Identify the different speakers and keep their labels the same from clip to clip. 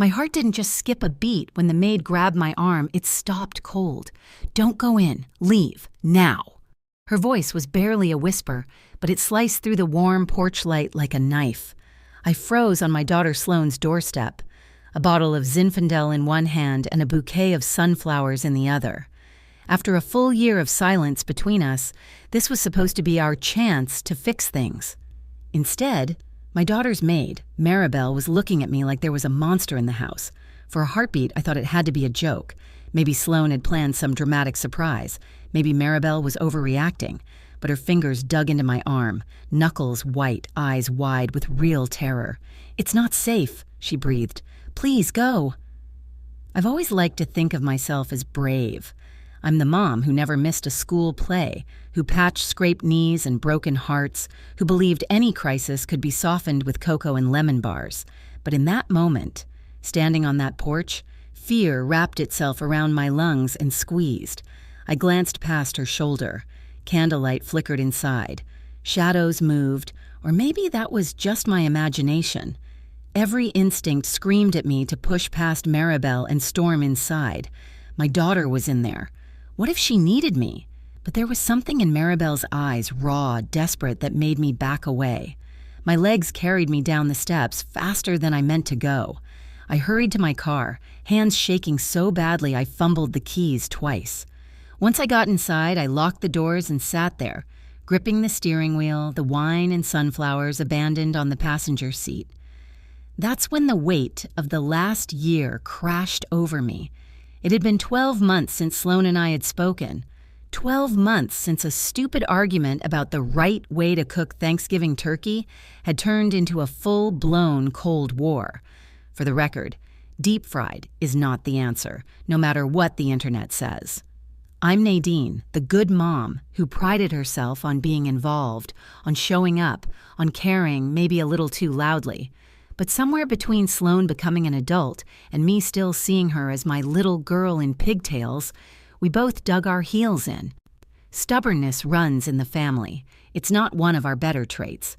Speaker 1: My heart didn't just skip a beat when the maid grabbed my arm, it stopped cold. "Don't go in. Leave. Now." Her voice was barely a whisper, but it sliced through the warm porch light like a knife. I froze on my daughter Sloane's doorstep, a bottle of Zinfandel in one hand and a bouquet of sunflowers in the other. After a full year of silence between us, this was supposed to be our chance to fix things. Instead, my daughter's maid, Maribel, was looking at me like there was a monster in the house. For a heartbeat, I thought it had to be a joke. Maybe Sloane had planned some dramatic surprise. Maybe Maribel was overreacting. But her fingers dug into my arm, knuckles white, eyes wide with real terror. "It's not safe," she breathed. "Please go." I've always liked to think of myself as brave. I'm the mom who never missed a school play, who patched scraped knees and broken hearts, who believed any crisis could be softened with cocoa and lemon bars. But in that moment, standing on that porch, fear wrapped itself around my lungs and squeezed. I glanced past her shoulder. Candlelight flickered inside. Shadows moved, or maybe that was just my imagination. Every instinct screamed at me to push past Maribel and storm inside. My daughter was in there. What if she needed me? But there was something in Maribel's eyes, raw, desperate, that made me back away. My legs carried me down the steps faster than I meant to go. I hurried to my car, hands shaking so badly I fumbled the keys twice. Once I got inside, I locked the doors and sat there, gripping the steering wheel, the wine and sunflowers abandoned on the passenger seat. That's when the weight of the last year crashed over me. It had been 12 months since Sloane and I had spoken. 12 months since a stupid argument about the right way to cook Thanksgiving turkey had turned into a full-blown Cold War. For the record, deep fried is not the answer, no matter what the internet says. I'm Nadine, the good mom who prided herself on being involved, on showing up, on caring maybe a little too loudly. But somewhere between Sloane becoming an adult and me still seeing her as my little girl in pigtails, we both dug our heels in. Stubbornness runs in the family. It's not one of our better traits.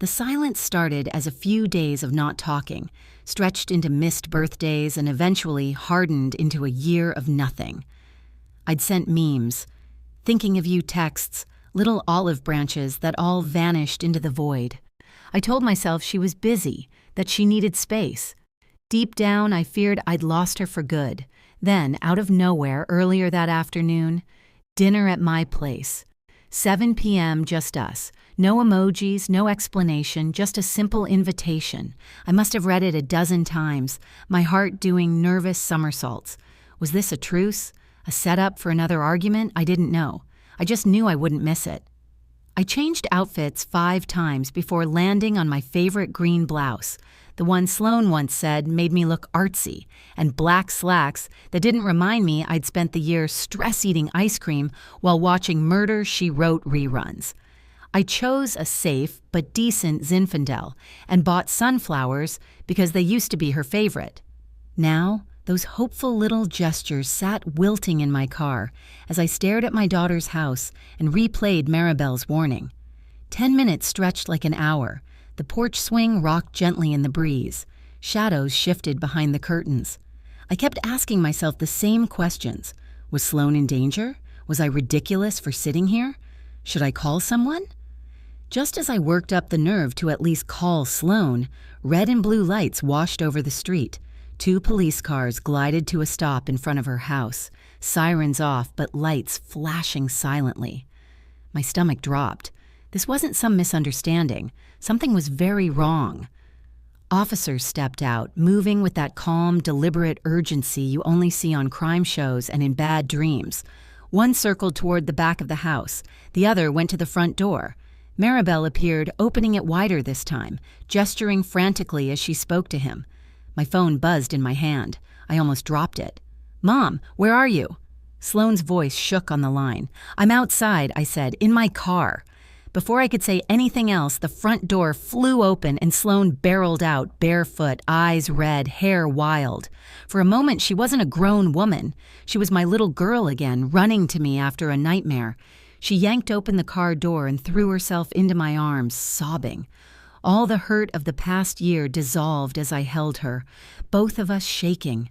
Speaker 1: The silence started as a few days of not talking, stretched into missed birthdays, and eventually hardened into a year of nothing. I'd sent memes, thinking of you texts, little olive branches that all vanished into the void. I told myself she was busy, that she needed space. Deep down, I feared I'd lost her for good. Then, out of nowhere, earlier that afternoon, dinner at my place. 7 p.m., just us. No emojis, no explanation, just a simple invitation. I must have read it a dozen times, my heart doing nervous somersaults. Was this a truce? A setup for another argument? I didn't know. I just knew I wouldn't miss it. I changed outfits 5 times before landing on my favorite green blouse, the one Sloane once said made me look artsy, and black slacks that didn't remind me I'd spent the year stress-eating ice cream while watching Murder, She Wrote reruns. I chose a safe but decent Zinfandel and bought sunflowers because they used to be her favorite. Now, those hopeful little gestures sat wilting in my car as I stared at my daughter's house and replayed Maribel's warning. 10 minutes stretched like an hour. The porch swing rocked gently in the breeze. Shadows shifted behind the curtains. I kept asking myself the same questions. Was Sloane in danger? Was I ridiculous for sitting here? Should I call someone? Just as I worked up the nerve to at least call Sloane, red and blue lights washed over the street. 2 police cars glided to a stop in front of her house, sirens off but lights flashing silently. My stomach dropped. This wasn't some misunderstanding. Something was very wrong. Officers stepped out, moving with that calm, deliberate urgency you only see on crime shows and in bad dreams. One circled toward the back of the house. The other went to the front door. Maribel appeared, opening it wider this time, gesturing frantically as she spoke to him. My phone buzzed in my hand. I almost dropped it. "Mom, where are you?" Sloane's voice shook on the line. "I'm outside," I said, "in my car." Before I could say anything else, the front door flew open and Sloane barreled out, barefoot, eyes red, hair wild. For a moment, she wasn't a grown woman. She was my little girl again, running to me after a nightmare. She yanked open the car door and threw herself into my arms, sobbing. All the hurt of the past year dissolved as I held her, both of us shaking.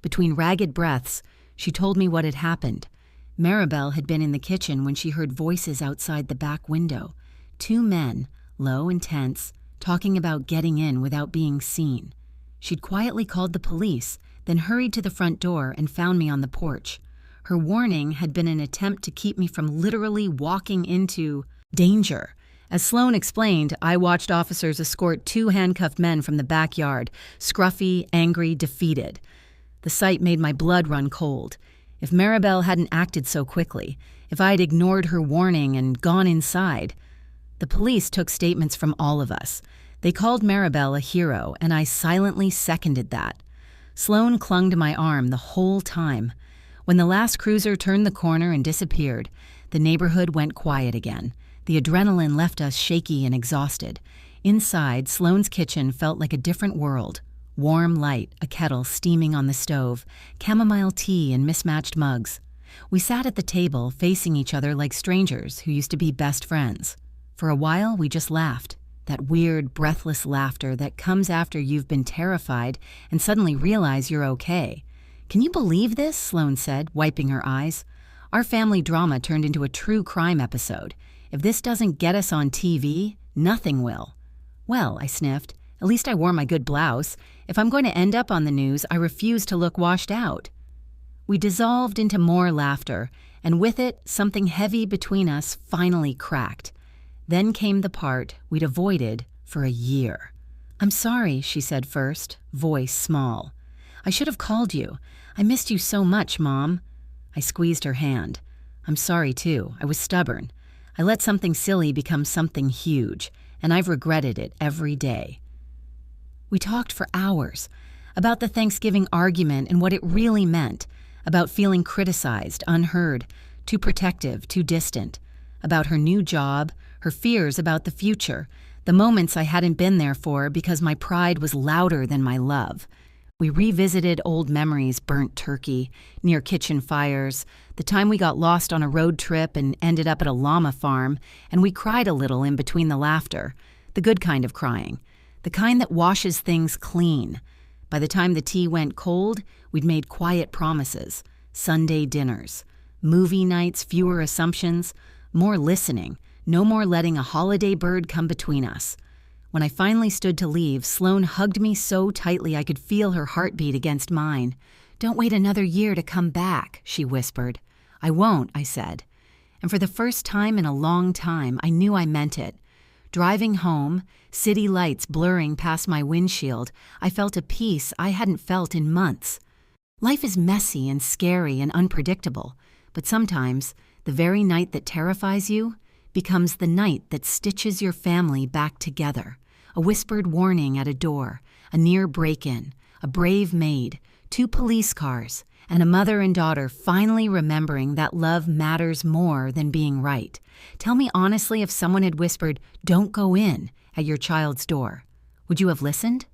Speaker 1: Between ragged breaths, she told me what had happened. Maribel had been in the kitchen when she heard voices outside the back window. 2 men, low and tense, talking about getting in without being seen. She'd quietly called the police, then hurried to the front door and found me on the porch. Her warning had been an attempt to keep me from literally walking into danger. As Sloan explained, I watched officers escort 2 handcuffed men from the backyard, scruffy, angry, defeated. The sight made my blood run cold. If Maribel hadn't acted so quickly, if I had ignored her warning and gone inside. The police took statements from all of us. They called Maribel a hero, and I silently seconded that. Sloan clung to my arm the whole time. When the last cruiser turned the corner and disappeared, the neighborhood went quiet again. The adrenaline left us shaky and exhausted. Inside, Sloan's kitchen felt like a different world. Warm light, a kettle steaming on the stove, chamomile tea in mismatched mugs. We sat at the table, facing each other like strangers who used to be best friends. For a while, we just laughed. That weird, breathless laughter that comes after you've been terrified and suddenly realize you're okay. "Can you believe this?" Sloan said, wiping her eyes. "Our family drama turned into a true crime episode. If this doesn't get us on TV, nothing will." "Well," I sniffed, "at least I wore my good blouse. If I'm going to end up on the news, I refuse to look washed out." We dissolved into more laughter, and with it, something heavy between us finally cracked. Then came the part we'd avoided for a year. "I'm sorry," she said first, voice small. "I should have called you. I missed you so much, Mom." I squeezed her hand. "I'm sorry, too. I was stubborn. I let something silly become something huge, and I've regretted it every day." We talked for hours about the Thanksgiving argument and what it really meant, about feeling criticized, unheard, too protective, too distant, about her new job, her fears about the future, the moments I hadn't been there for because my pride was louder than my love. We revisited old memories, burnt turkey, near kitchen fires, the time we got lost on a road trip and ended up at a llama farm, and we cried a little in between the laughter, the good kind of crying, the kind that washes things clean. By the time the tea went cold, we'd made quiet promises, Sunday dinners, movie nights, fewer assumptions, more listening, no more letting a holiday bird come between us. When I finally stood to leave, Sloan hugged me so tightly I could feel her heartbeat against mine. "Don't wait another year to come back," she whispered. "I won't," I said. And for the first time in a long time, I knew I meant it. Driving home, city lights blurring past my windshield, I felt a peace I hadn't felt in months. Life is messy and scary and unpredictable, but sometimes the very night that terrifies you becomes the night that stitches your family back together. A whispered warning at a door, a near break-in, a brave maid, 2 police cars, and a mother and daughter finally remembering that love matters more than being right. Tell me honestly, if someone had whispered, "Don't go in," at your child's door, would you have listened?